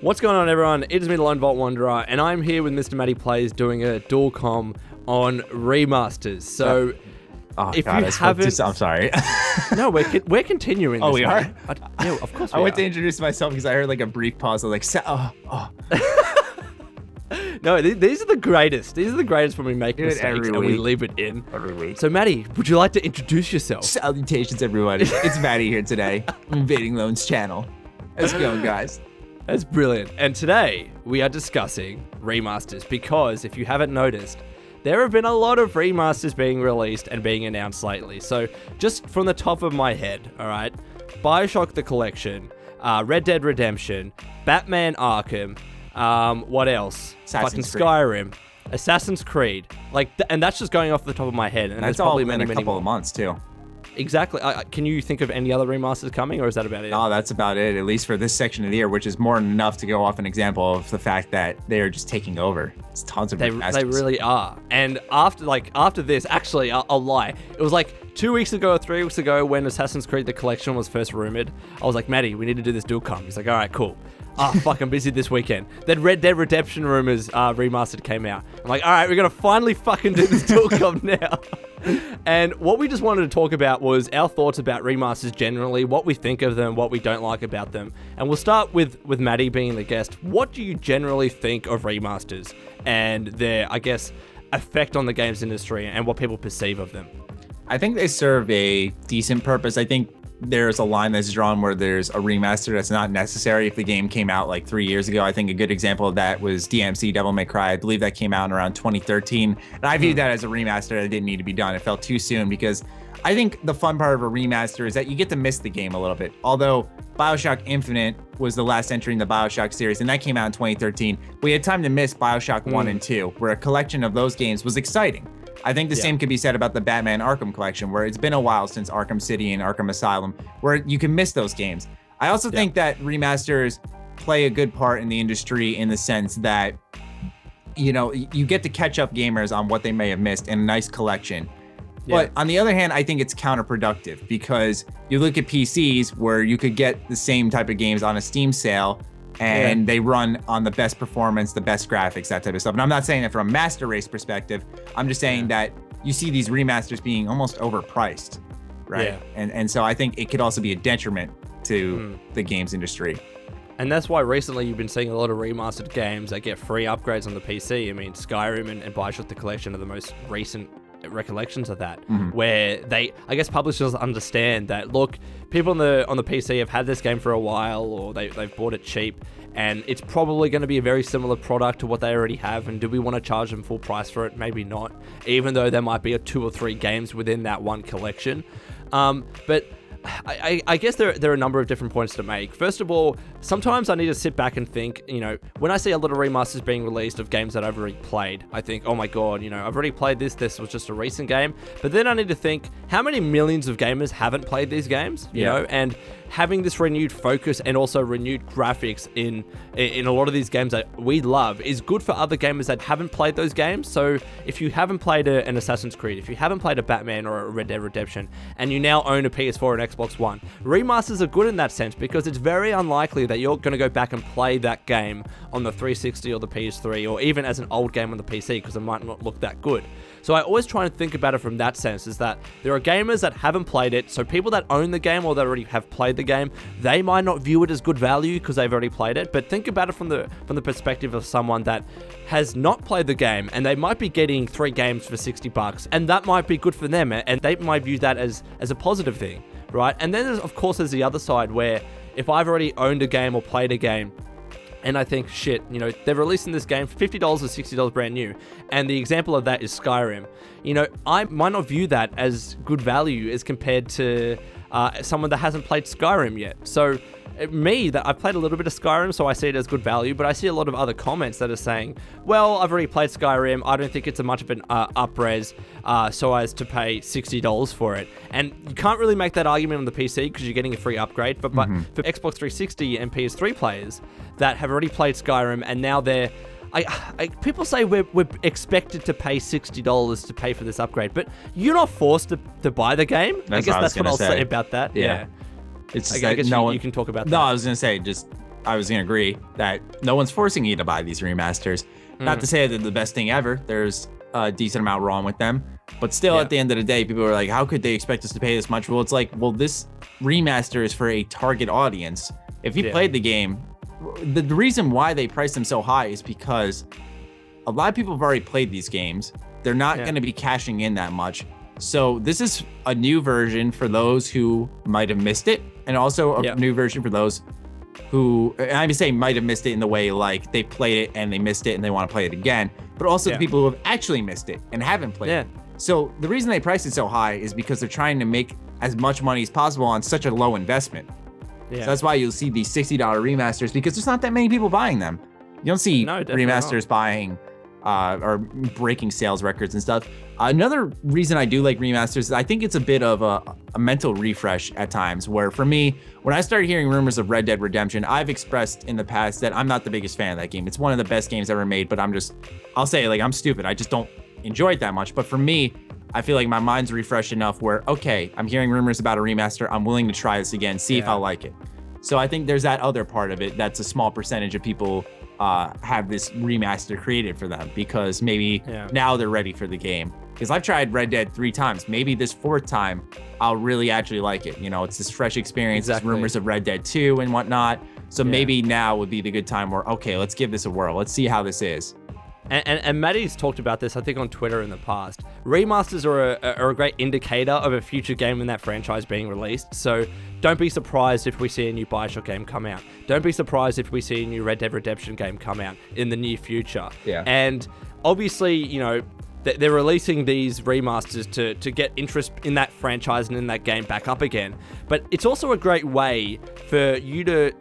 What's going on, everyone? It is me, the Lone Vault Wanderer, and I'm here with MrMattyPlays doing a dual com on remasters. So, if God, you haven't, I'm sorry. No, we're continuing. Oh, this, we man. are. Yeah, of course. I went to introduce myself because I heard like a brief pause. I was like, No, these are the greatest. These are the greatest when we make mistakes and we leave it in. Every week. So, Matty, would you like to introduce yourself? Salutations, everybody. It's Matty here today. I'm invading Lone's channel. How's it going, guys? That's brilliant. And today we are discussing remasters because if you haven't noticed, there have been a lot of remasters being released and being announced lately. So just from the top of my head, all right, BioShock the Collection, Red Dead Redemption, Batman Arkham, what else? Fucking Skyrim, Assassin's Creed, and that's just going off the top of my head. And that's there's probably all in many, a couple of months too. Exactly. Can you think of any other remasters coming, or is that about it? No, that's about it, at least for this section of the year, which is more than enough to go off an example of the fact that they are just taking over. It's tons of remasters. They really are. And after this, actually, I'll lie. It was like 2 weeks ago or 3 weeks ago when Assassin's Creed The Collection was first rumored. I was like, Matty, we need to do this dual com. He's like, all right, cool. Fuck, I'm busy this weekend. Then Red Dead Redemption rumors remastered came out. I'm like, all right, we're going to finally fucking do this dual com now. And what we just wanted to talk about was our thoughts about remasters generally, what we think of them, what we don't like about them. And we'll start with Matty being the guest. What do you generally think of remasters and their, I guess, effect on the games industry and what people perceive of them? I think they serve a decent purpose. I think there's a line that's drawn where there's a remaster that's not necessary if the game came out like 3 years ago. I think a good example of that was DMC Devil May Cry. I believe that came out in around 2013. And I viewed that as a remaster that didn't need to be done. It felt too soon because I think the fun part of a remaster is that you get to miss the game a little bit. Although BioShock Infinite was the last entry in the BioShock series, and that came out in 2013, we had time to miss BioShock 1 and 2, where a collection of those games was exciting. I think the same could be said about the Batman Arkham collection, where it's been a while since Arkham City and Arkham Asylum, where you can miss those games. I also think that remasters play a good part in the industry in the sense that, you know, you get to catch up gamers on what they may have missed in a nice collection. But on the other hand, I think it's counterproductive because you look at PCs where you could get the same type of games on a Steam sale and they run on the best performance, the best graphics, that type of stuff. And I'm not saying that from a master race perspective. I'm just saying that you see these remasters being almost overpriced, right? Yeah. And so I think it could also be a detriment to the games industry. And that's why recently you've been seeing a lot of remastered games that get free upgrades on the PC. I mean, Skyrim and BioShock the Collection are the most recent recollections of that, where I guess publishers understand that, look, people on the PC have had this game for a while, or they've bought it cheap, and it's probably going to be a very similar product to what they already have. And do we want to charge them full price for it? Maybe not, even though there might be 2 or 3 games within that one collection. But I guess there are a number of different points to make. First of all, sometimes I need to sit back and think, you know, when I see a lot of remasters being released of games that I've already played, I think, oh my god, you know, I've already played this was just a recent game. But then I need to think, how many millions of gamers haven't played these games, you know, and having this renewed focus and also renewed graphics in a lot of these games that we love is good for other gamers that haven't played those games. So if you haven't played an Assassin's Creed, if you haven't played a Batman or a Red Dead Redemption, and you now own a PS4 and Xbox One, remasters are good in that sense because it's very unlikely that you're going to go back and play that game on the 360 or the PS3 or even as an old game on the PC because it might not look that good. So I always try and think about it from that sense, is that there are gamers that haven't played it, so people that own the game or that already have played the game, they might not view it as good value because they've already played it. But think about it from the perspective of someone that has not played the game, and they might be getting 3 games for $60, and that might be good for them, and they might view that as a positive thing, right? And then there's the other side where if I've already owned a game or played a game, and I think, shit, you know, they're releasing this game for $50 or $60 brand new. And the example of that is Skyrim. You know, I might not view that as good value as compared to someone that hasn't played Skyrim yet. So that I've played a little bit of Skyrim, so I see it as good value, but I see a lot of other comments that are saying, well, I've already played Skyrim, I don't think it's a much of an up-res so as to pay $60 for it. And you can't really make that argument on the PC because you're getting a free upgrade, but for Xbox 360 and PS3 players that have already played Skyrim and now they're people say we're expected to pay $60 to pay for this upgrade, but you're not forced to buy the game. I guess that's what I'll say about that. Yeah. It's just I guess you can talk about that. No, I was going to say, just I was gonna agree that no one's forcing you to buy these remasters. Not to say that they're the best thing ever. There's a decent amount wrong with them, but still at the end of the day, people are like, how could they expect us to pay this much? Well, it's like, well, this remaster is for a target audience. If you played the game, the reason why they price them so high is because a lot of people have already played these games. They're not going to be cashing in that much. So this is a new version for those who might have missed it, and also a new version for those who, I'm saying might have missed it in the way like they played it and they missed it and they want to play it again, but also the people who have actually missed it and haven't played it. So the reason they price it so high is because they're trying to make as much money as possible on such a low investment. So that's why you'll see these $60 remasters, because there's not that many people buying them. You don't see remasters buying or breaking sales records and stuff. Another reason I do like remasters is I think it's a bit of a mental refresh at times, where for me, when I started hearing rumors of Red Dead Redemption, I've expressed in the past that I'm not the biggest fan of that game. It's one of the best games ever made, but I'll say it, like, I'm stupid. I just don't enjoy it that much. But for me, I feel like my mind's refreshed enough where, okay, I'm hearing rumors about a remaster. I'm willing to try this again, see if I like it. So I think there's that other part of it. That's a small percentage of people have this remaster created for them because maybe now they're ready for the game. Because I've tried Red Dead 3 times. Maybe this 4th time, I'll really actually like it. You know, it's this fresh experience. There's rumors of Red Dead 2 and whatnot. So maybe now would be the good time where, okay, let's give this a whirl. Let's see how this is. And Matty's talked about this, I think, on Twitter in the past. Remasters are a great indicator of a future game in that franchise being released. So don't be surprised if we see a new BioShock game come out. Don't be surprised if we see a new Red Dead Redemption game come out in the near future. And obviously, you know, they're releasing these remasters to get interest in that franchise and in that game back up again. But it's also a great way for you to,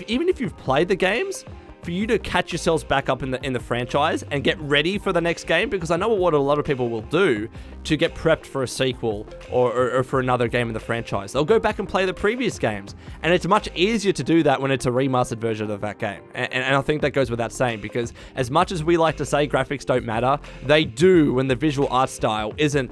even if you've played the games, for you to catch yourselves back up in the franchise and get ready for the next game, because I know what a lot of people will do to get prepped for a sequel or for another game in the franchise. They'll go back and play the previous games, and it's much easier to do that when it's a remastered version of that game. And I think that goes without saying, because as much as we like to say graphics don't matter, they do when the visual art style isn't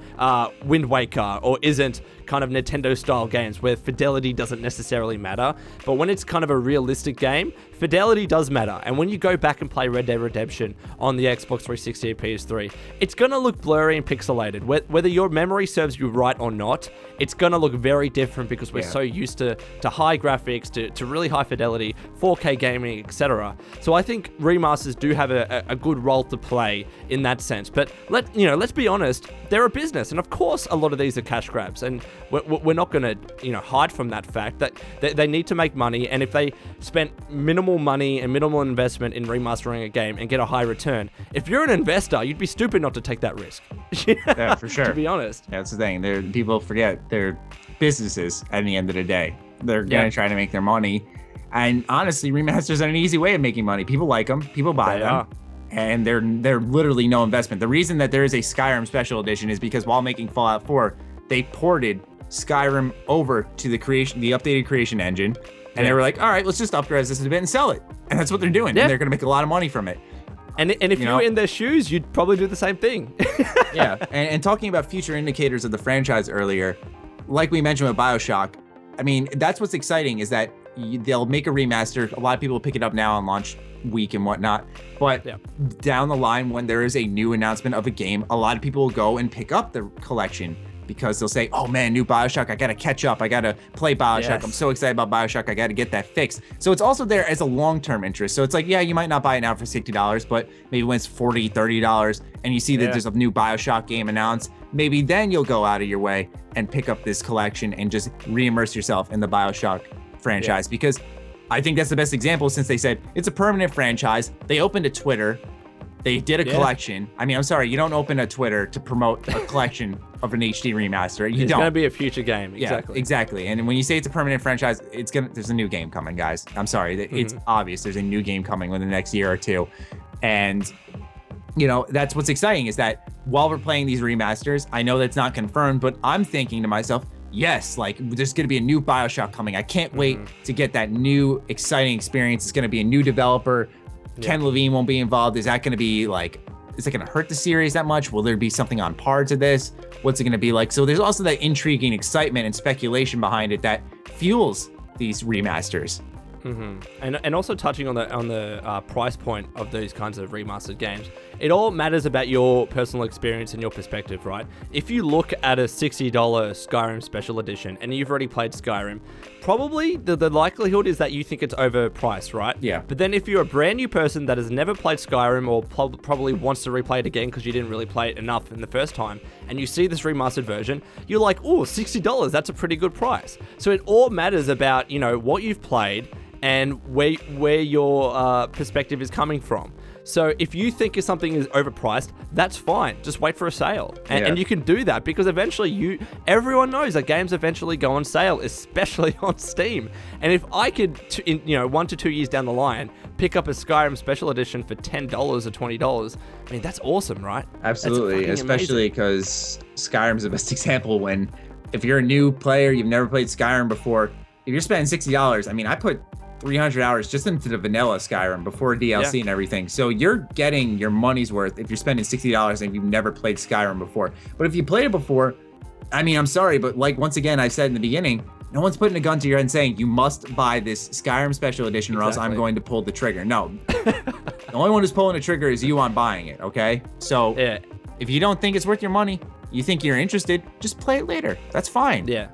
Wind Waker or isn't kind of Nintendo style games where fidelity doesn't necessarily matter. But when it's kind of a realistic game, fidelity does matter. And when you go back and play Red Dead Redemption on the Xbox 360 or PS3, it's going to look blurry and pixelated. Whether your memory serves you right or not, it's going to look very different because we're so used to high graphics, to really high fidelity, 4K gaming, etc. So I think remasters do have a good role to play in that sense. But let's be honest, they're a business, and of course a lot of these are cash grabs, and we're not going to hide from that fact that they need to make money. And if they spent minimal money and minimal investment in remastering a game and get a high return, if you're an investor, you'd be stupid not to take that risk. Yeah, for sure. To be honest. Yeah, that's the thing. People forget they're businesses at the end of the day. They're going to try to make their money. And honestly, remasters are an easy way of making money. People like them. People buy them. And they're literally no investment. The reason that there is a Skyrim Special Edition is because while making Fallout 4, they ported Skyrim over to the updated creation engine. And they were like, all right, let's just upgrade this a bit and sell it. And that's what they're doing. And they're going to make a lot of money from it. And if you were in their shoes, you'd probably do the same thing. And talking about future indicators of the franchise earlier, like we mentioned with BioShock, I mean, that's what's exciting is that they'll make a remaster. A lot of people will pick it up now on launch week and whatnot. But down the line, when there is a new announcement of a game, a lot of people will go and pick up the collection because they'll say, oh man, new BioShock, I gotta catch up. I gotta play BioShock. I'm so excited about BioShock. I gotta get that fixed. So it's also there as a long-term interest. So it's like, yeah, you might not buy it now for $60, but maybe when it's $40, $30 and you see that there's a new BioShock game announced, maybe then you'll go out of your way and pick up this collection and just re-immerse yourself in the BioShock franchise. Because I think that's the best example, since they said it's a permanent franchise. They opened a Twitter. They did a collection. I mean, I'm sorry, you don't open a Twitter to promote a collection of an HD remaster. You don't. It's going to be a future game. Exactly. Yeah, exactly. And when you say it's a permanent franchise, there's a new game coming, guys. I'm sorry. It's obvious there's a new game coming within the next year or two. And, that's what's exciting is that while we're playing these remasters, I know that's not confirmed, but I'm thinking to myself, yes, like there's going to be a new BioShock coming. I can't wait to get that new exciting experience. It's going to be a new developer. Ken Levine won't be involved. Is that going to be like, is it going to hurt the series that much? Will there be something on par to this? What's it going to be like? So there's also that intriguing excitement and speculation behind it that fuels these remasters. And also touching on the price point of these kinds of remastered games, it all matters about your personal experience and your perspective, right? If you look at a $60 Skyrim Special Edition and you've already played Skyrim, probably the likelihood is that you think it's overpriced, right? Yeah. But then if you're a brand new person that has never played Skyrim or probably wants to replay it again because you didn't really play it enough in the first time, and you see this remastered version, you're like, oh, $60, that's a pretty good price. So it all matters about, what you've played and where your perspective is coming from. So if you think something is overpriced, that's fine. Just wait for a sale. And you can do that because eventually everyone knows that games eventually go on sale, especially on Steam. And if I could, 1 to 2 years down the line, pick up a Skyrim Special Edition for $10 or $20, I mean, that's awesome, right? Absolutely. Especially because Skyrim's the best example if you're a new player, you've never played Skyrim before, if you're spending $60, I mean, I put 300 hours just into the vanilla Skyrim before DLC and everything. So you're getting your money's worth if you're spending $60 and you've never played Skyrim before. But if you played it before, I mean, I'm sorry, but once again, I said in the beginning, no one's putting a gun to your head and saying you must buy this Skyrim Special Edition or else I'm going to pull the trigger. No. The only one who's pulling the trigger is you on buying it, okay? So if you don't think it's worth your money, you think you're interested, just play it later. That's fine. Yeah.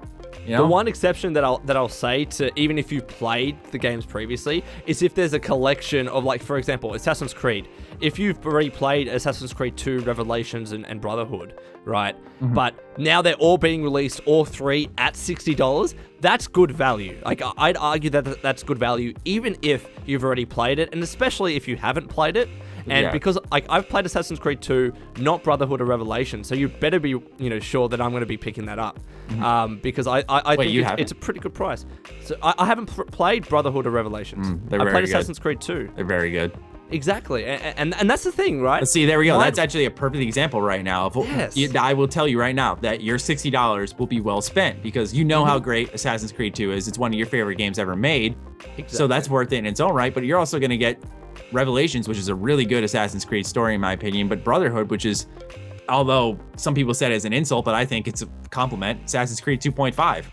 The one exception that I'll say to, even if you've played the games previously, is if there's a collection of, for example, Assassin's Creed. If you've already played Assassin's Creed 2, Revelations, and Brotherhood, right? Mm-hmm. But now they're all being released, all three, at $60, that's good value. I'd argue that that's good value, even if you've already played it, and especially if you haven't played it. And because I've played Assassin's Creed 2, not Brotherhood or Revelation, so you better be sure that I'm going to be picking that up, because I think it's a pretty good price. So I haven't played Brotherhood or Revelations. I played Assassin's Creed 2. They're very good. Exactly, and that's the thing, right? Let's see, there we go. That's actually a perfect example right now. I will tell you right now that your $60 will be well spent because you know how great Assassin's Creed 2 is. It's one of your favorite games ever made. Exactly. So that's worth it in its own right, but you're also going to get Revelations, which is a really good Assassin's Creed story in my opinion, but Brotherhood, which is, although some people said it's an insult, but I think it's a compliment, Assassin's Creed 2.5.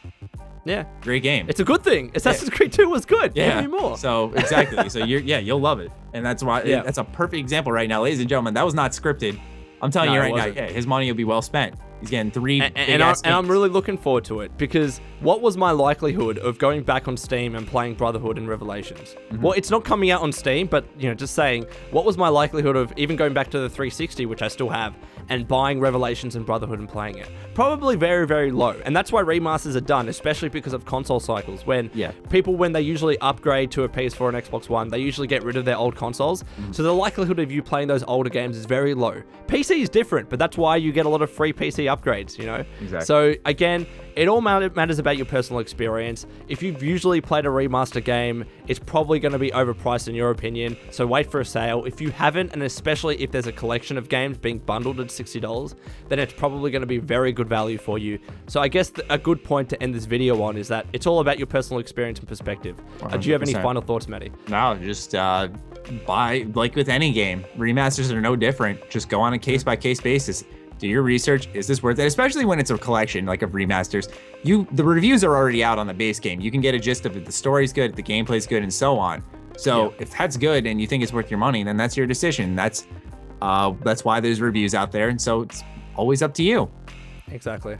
Yeah. Great game. It's a good thing. Assassin's Creed 2 was good. Yeah. Give me more. So exactly. So you'll love it. And that's why that's a perfect example right now. Ladies and gentlemen, that was not scripted. I'm telling you right now, his money will be well spent. He's getting three and I'm really looking forward to it because what was my likelihood of going back on Steam and playing Brotherhood and Revelations? Mm-hmm. Well, it's not coming out on Steam, but just saying, what was my likelihood of even going back to the 360, which I still have, and buying Revelations and Brotherhood and playing it? Probably very, very low. And that's why remasters are done, especially because of console cycles. When they usually upgrade to a PS4 and Xbox One, they usually get rid of their old consoles. Mm-hmm. So the likelihood of you playing those older games is very low. PC is different, but that's why you get a lot of free PC upgrades, Exactly. So again, it all matters about your personal experience. If you've usually played a remaster game, it's probably going to be overpriced in your opinion, so wait for a sale. If you haven't, and especially if there's a collection of games being bundled at $60, then it's probably going to be very good value for you. So I guess a good point to end this video on is that it's all about your personal experience and perspective. Do you have any final thoughts, Matty? No, just buy, like with any game, remasters are no different. Just go on a case-by-case basis. Do your research. Is this worth it? Especially when it's a collection like of remasters. The reviews are already out on the base game. You can get a gist of it. The story's good, the gameplay's good, and so on. So if that's good and you think it's worth your money, then that's your decision. That's why there's reviews out there, and so it's always up to you. Exactly.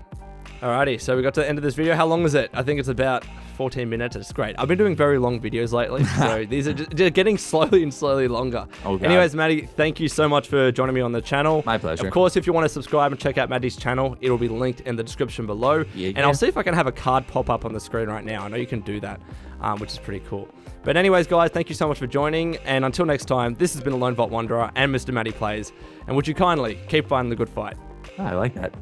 Alrighty, so we got to the end of this video. How long is it? I think it's about 14 minutes. It's great. I've been doing very long videos lately, so these are just getting slowly and slowly longer. Anyways, Matty, thank you so much for joining me on the channel. My pleasure. Of course, if you want to subscribe and check out Matty's channel, it'll be linked in the description below. And I'll see if I can have a card pop up on the screen right now. I know you can do that, which is pretty cool. But anyways, guys, thank you so much for joining. And until next time, this has been Lone Vault Wanderer and MrMattyPlays. And would you kindly keep fighting the good fight? I like that.